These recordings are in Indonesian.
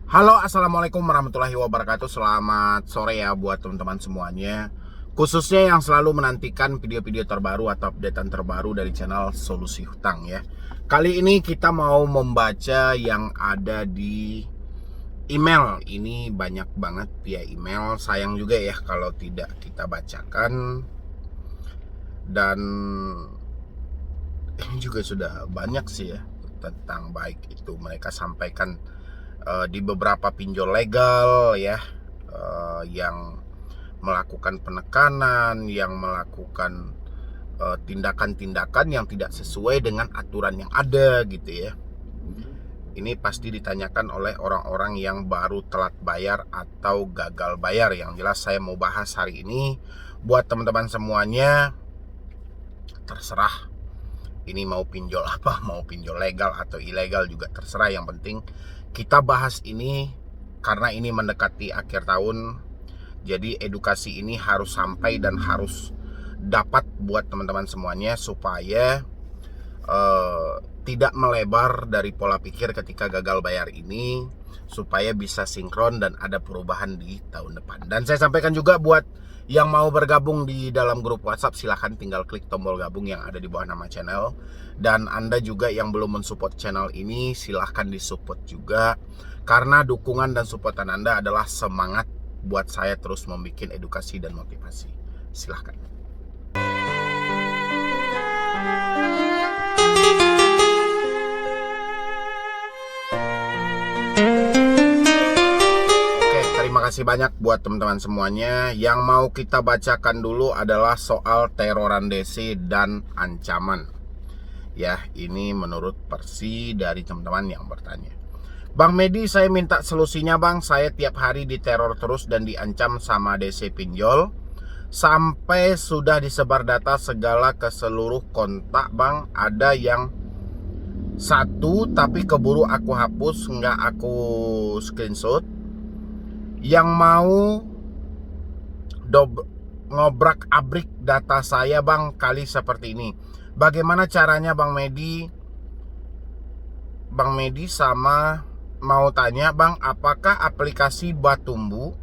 Halo, assalamualaikum warahmatullahi wabarakatuh. Selamat sore ya buat teman-teman semuanya. Khususnya yang selalu menantikan video-video terbaru atau updatean terbaru dari channel Solusi Hutang ya. Kali ini kita mau membaca yang ada di email. Ini banyak banget via email. Sayang juga ya kalau tidak kita bacakan. Dan ini juga sudah banyak sih ya tentang baik itu mereka sampaikan di beberapa pinjol legal ya, yang melakukan penekanan, yang melakukan tindakan-tindakan yang tidak sesuai dengan aturan yang ada gitu ya. Ini pasti ditanyakan oleh orang-orang yang baru telat bayar atau gagal bayar. Yang jelas saya mau bahas hari ini buat teman-teman semuanya, terserah ini mau pinjol apa, mau pinjol legal atau ilegal juga terserah. Yang penting kita bahas ini karena ini mendekati akhir tahun. Jadi edukasi ini harus sampai dan harus dapat buat teman-teman semuanya supaya tidak melebar dari pola pikir ketika gagal bayar ini, supaya bisa sinkron dan ada perubahan di tahun depan. Dan saya sampaikan juga buat yang mau bergabung di dalam grup WhatsApp, silahkan tinggal klik tombol gabung yang ada di bawah nama channel. Dan Anda juga yang belum mensupport channel ini, silahkan disupport juga, karena dukungan dan supportan Anda adalah semangat buat saya terus membuat edukasi dan motivasi. Silahkan. Terima kasih banyak buat teman-teman semuanya. Yang mau kita bacakan dulu adalah soal teroran DC dan ancaman. Ya, ini menurut versi dari teman-teman yang bertanya. Bang Medi, saya minta solusinya bang. Saya tiap hari diteror terus dan diancam sama DC pinjol. Sampai sudah disebar data segala ke seluruh kontak bang. Ada yang satu tapi keburu aku hapus, nggak aku screenshot. Yang mau ngobrak-abrik data saya bang, kali seperti ini. Bagaimana caranya bang Medi? Bang Medi sama mau tanya bang, apakah aplikasi Batumbu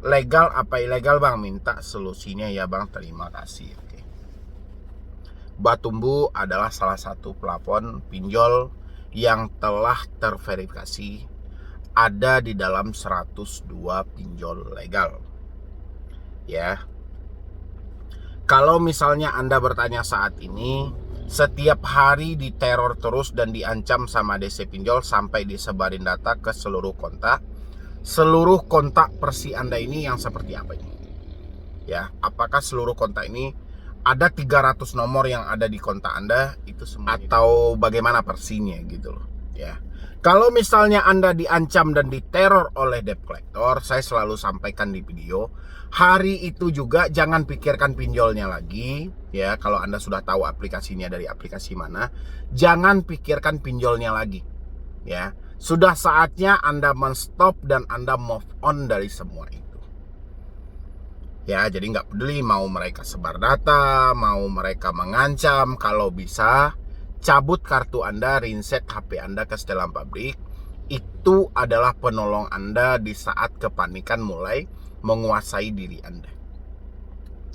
legal apa ilegal bang? Minta solusinya ya bang, terima kasih. Oke. Batumbu adalah salah satu plafon pinjol yang telah terverifikasi ada di dalam 102 pinjol legal. Ya. Kalau misalnya Anda bertanya saat ini, setiap hari diteror terus dan diancam sama DC pinjol sampai disebarin data ke seluruh kontak. Seluruh kontak Persi Anda ini yang seperti apa ini? Ya, apakah seluruh kontak ini ada 300 nomor yang ada di kontak Anda itu semua atau bagaimana Persinya gitu loh, ya. Kalau misalnya Anda diancam dan diteror oleh debt collector, saya selalu sampaikan di video, hari itu juga jangan pikirkan pinjolnya lagi, ya. Kalau Anda sudah tahu aplikasinya dari aplikasi mana, jangan pikirkan pinjolnya lagi, ya. Sudah saatnya Anda men-stop dan Anda move on dari semua itu. Ya, jadi nggak peduli mau mereka sebar data, mau mereka mengancam, kalau bisa cabut kartu Anda, reset HP Anda ke setelan pabrik. Itu adalah penolong Anda di saat kepanikan mulai menguasai diri Anda.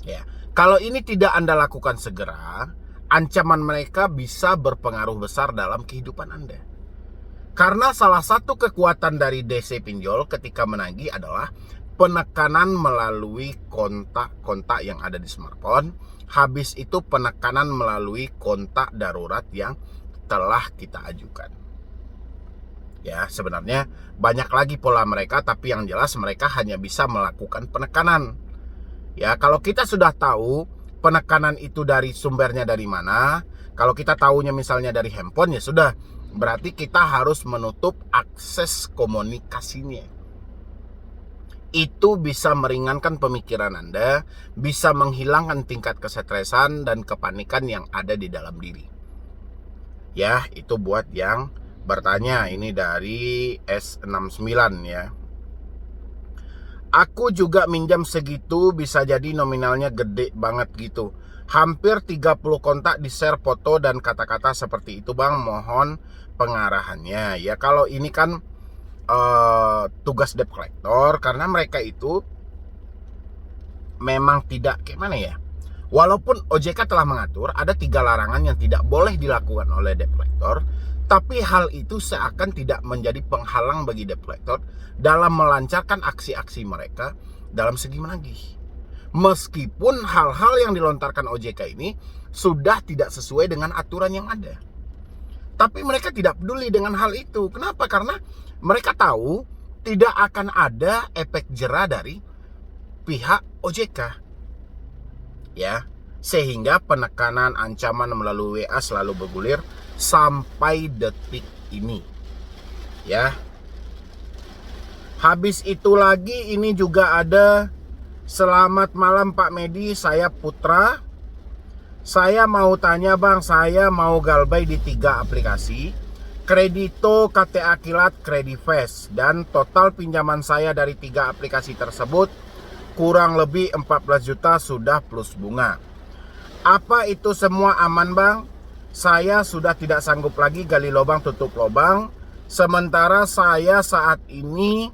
Ya, kalau ini tidak Anda lakukan segera, ancaman mereka bisa berpengaruh besar dalam kehidupan Anda. Karena salah satu kekuatan dari DC pinjol ketika menagih adalah penekanan melalui kontak-kontak yang ada di smartphone. Habis itu penekanan melalui kontak darurat yang telah kita ajukan. Ya, sebenarnya banyak lagi pola mereka, tapi yang jelas mereka hanya bisa melakukan penekanan. Ya, kalau kita sudah tahu penekanan itu dari sumbernya dari mana, kalau kita tahunya misalnya dari handphone, ya sudah, berarti kita harus menutup akses komunikasinya. Itu bisa meringankan pemikiran Anda, bisa menghilangkan tingkat kesetresan dan kepanikan yang ada di dalam diri. Ya, itu buat yang bertanya. Ini dari S69 ya. Aku juga minjam segitu, bisa jadi nominalnya gede banget gitu. Hampir 30 kontak di-share foto dan kata-kata seperti itu bang, mohon pengarahannya. Ya, kalau ini kan tugas debt collector, karena mereka itu memang tidak kayak mana ya. Walaupun OJK telah mengatur ada 3 larangan yang tidak boleh dilakukan oleh debt collector, tapi hal itu seakan tidak menjadi penghalang bagi debt collector dalam melancarkan aksi-aksi mereka dalam segi menagih. Meskipun hal-hal yang dilontarkan OJK ini sudah tidak sesuai dengan aturan yang ada. Tapi mereka tidak peduli dengan hal itu. Kenapa? Karena mereka tahu tidak akan ada efek jera dari pihak OJK. Ya, sehingga penekanan ancaman melalui WA selalu bergulir sampai detik ini. Ya. Habis itu lagi ini juga ada, selamat malam Pak Medi, saya Putra. Saya mau tanya Bang, saya mau galbay di 3 aplikasi, Kredito, KTA Kilat, Kredifast, dan total pinjaman saya dari 3 aplikasi tersebut kurang lebih 14 juta sudah plus bunga. Apa itu semua aman Bang? Saya sudah tidak sanggup lagi gali lubang tutup lubang. Sementara saya saat ini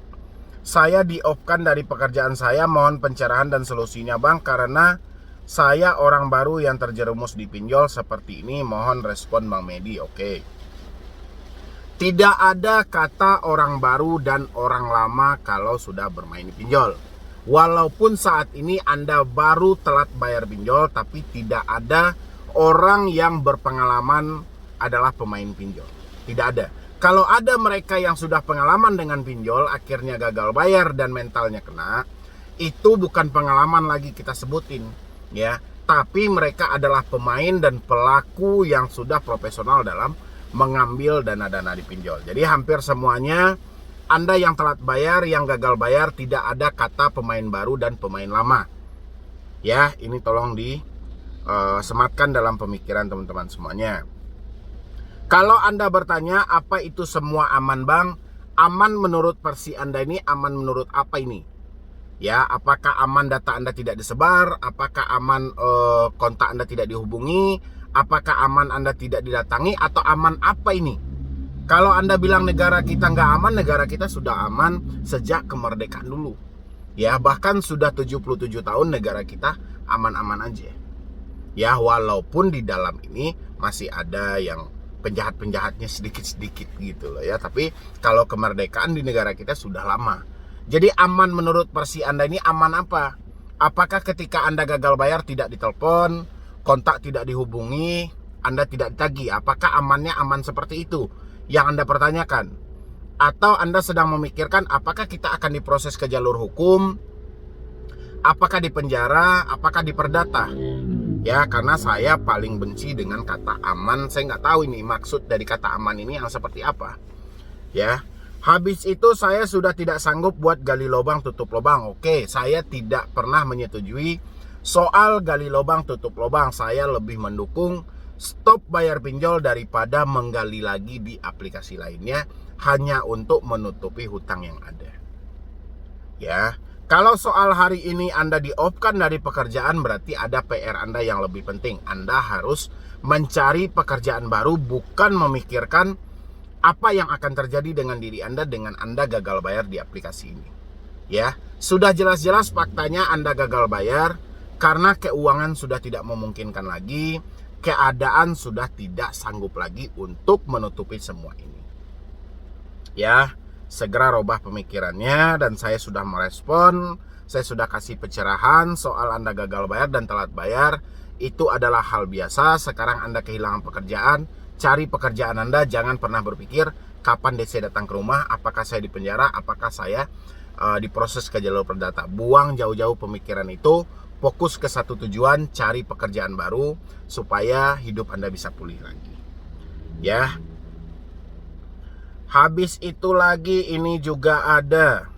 saya di-off-kan dari pekerjaan saya. Mohon pencerahan dan solusinya Bang, karena saya orang baru yang terjerumus di pinjol seperti ini. Mohon respon Bang Medi. Oke. Tidak ada kata orang baru dan orang lama kalau sudah bermain di pinjol. Walaupun saat ini Anda baru telat bayar pinjol, tapi tidak ada orang yang berpengalaman adalah pemain pinjol. Tidak ada. Kalau ada mereka yang sudah pengalaman dengan pinjol, akhirnya gagal bayar dan mentalnya kena, itu bukan pengalaman lagi kita sebutin, ya. Tapi mereka adalah pemain dan pelaku yang sudah profesional dalam mengambil dana-dana di pinjol. Jadi hampir semuanya Anda yang telat bayar, yang gagal bayar, tidak ada kata pemain baru dan pemain lama. Ya, ini tolong disematkan dalam pemikiran teman-teman semuanya. Kalau Anda bertanya, apa itu semua aman Bang? Aman menurut versi Anda ini, aman menurut apa ini? Ya, apakah aman data Anda tidak disebar? Apakah aman kontak Anda tidak dihubungi? Apakah aman Anda tidak didatangi? Atau aman apa ini? Kalau Anda bilang negara kita nggak aman, negara kita sudah aman sejak kemerdekaan dulu. Ya, bahkan sudah 77 tahun negara kita aman-aman aja. Ya, walaupun di dalam ini masih ada yang penjahat-penjahatnya sedikit-sedikit gitu loh ya. Tapi kalau kemerdekaan di negara kita sudah lama. Jadi aman menurut versi Anda ini aman apa? Apakah ketika Anda gagal bayar tidak ditelepon, kontak tidak dihubungi, Anda tidak ditagih? Apakah amannya aman seperti itu yang Anda pertanyakan? Atau Anda sedang memikirkan apakah kita akan diproses ke jalur hukum, apakah di penjara, apakah diperdata? Ya, karena saya paling benci dengan kata aman. Saya nggak tahu ini maksud dari kata aman ini yang seperti apa. Ya, habis itu saya sudah tidak sanggup buat gali lubang tutup lubang. Oke, saya tidak pernah menyetujui soal gali lubang tutup lubang. Saya lebih mendukung stop bayar pinjol daripada menggali lagi di aplikasi lainnya hanya untuk menutupi hutang yang ada. Ya, kalau soal hari ini Anda di-off-kan dari pekerjaan, berarti ada PR Anda yang lebih penting. Anda harus mencari pekerjaan baru, bukan memikirkan apa yang akan terjadi dengan diri Anda dengan Anda gagal bayar di aplikasi ini. Ya, sudah jelas-jelas faktanya Anda gagal bayar karena keuangan sudah tidak memungkinkan lagi. Keadaan sudah tidak sanggup lagi untuk menutupi semua ini. Ya, segera rubah pemikirannya, dan saya sudah merespon, saya sudah kasih pencerahan soal Anda gagal bayar dan telat bayar. Itu adalah hal biasa. Sekarang Anda kehilangan pekerjaan, cari pekerjaan Anda. Jangan pernah berpikir kapan DC datang ke rumah, apakah saya di penjara, apakah saya diproses ke jalur perdata. Buang jauh-jauh pemikiran itu. Fokus ke satu tujuan, cari pekerjaan baru supaya hidup Anda bisa pulih lagi. Ya. Habis itu lagi ini juga ada.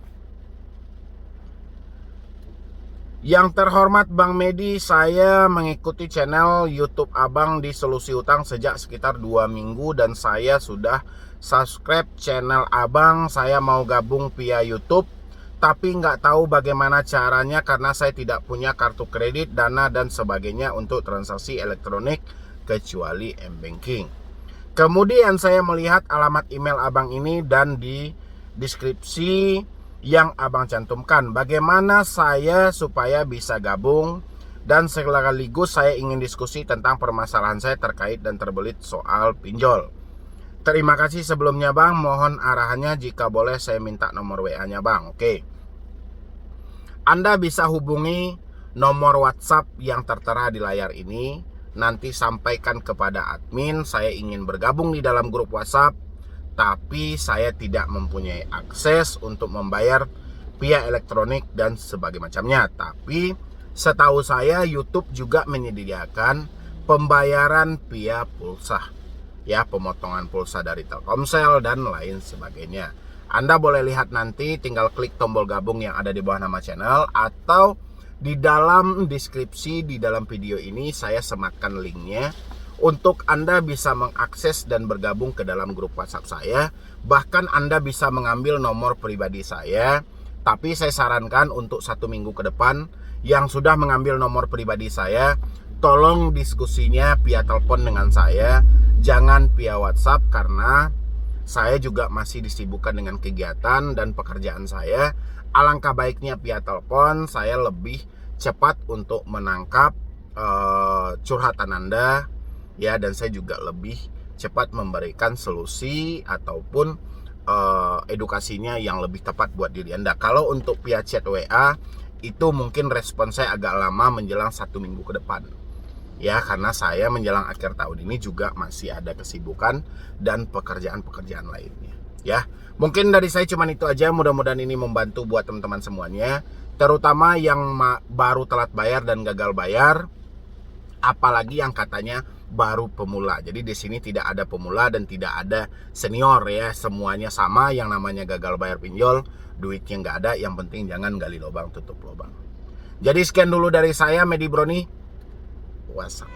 Yang terhormat Bang Medi, saya mengikuti channel YouTube Abang di Solusi Utang sejak sekitar 2 minggu dan saya sudah subscribe channel Abang. Saya mau gabung via YouTube, tapi nggak tahu bagaimana caranya karena saya tidak punya kartu kredit, dana, dan sebagainya untuk transaksi elektronik kecuali m-banking. Kemudian saya melihat alamat email Abang ini dan di deskripsi yang abang cantumkan. Bagaimana saya supaya bisa gabung, dan sekaligus saya ingin diskusi tentang permasalahan saya terkait dan terbelit soal pinjol. Terima kasih sebelumnya bang, mohon arahannya jika boleh saya minta nomor WA-nya bang. Oke, Anda bisa hubungi nomor WhatsApp yang tertera di layar ini. Nanti sampaikan kepada admin saya ingin bergabung di dalam grup WhatsApp, tapi saya tidak mempunyai akses untuk membayar via elektronik dan sebagainya macamnya. Tapi setahu saya YouTube juga menyediakan pembayaran via pulsa, ya, pemotongan pulsa dari Telkomsel dan lain sebagainya. Anda boleh lihat nanti, tinggal klik tombol gabung yang ada di bawah nama channel, atau di dalam deskripsi di dalam video ini saya sematkan linknya untuk Anda bisa mengakses dan bergabung ke dalam grup WhatsApp saya. Bahkan Anda bisa mengambil nomor pribadi saya, tapi saya sarankan untuk 1 minggu ke depan yang sudah mengambil nomor pribadi saya, tolong diskusinya via telepon dengan saya, jangan via WhatsApp, karena saya juga masih disibukkan dengan kegiatan dan pekerjaan saya. Alangkah baiknya via telepon, saya lebih cepat untuk menangkap curhatan Anda, ya, dan saya juga lebih cepat memberikan solusi ataupun edukasinya yang lebih tepat buat diri Anda. Kalau untuk via chat WA itu mungkin respon saya agak lama, menjelang 1 minggu ke depan, ya, karena saya menjelang akhir tahun ini juga masih ada kesibukan dan pekerjaan-pekerjaan lainnya, ya. Mungkin dari saya cuma itu aja. Mudah-mudahan ini membantu buat teman-teman semuanya, terutama yang baru telat bayar dan gagal bayar, apalagi yang katanya baru pemula. Jadi di sini tidak ada pemula dan tidak ada senior, ya, semuanya sama. Yang namanya gagal bayar pinjol, duitnya nggak ada, yang penting jangan gali lubang tutup lubang. Jadi sekian dulu dari saya, Medi Broni. WhatsApp.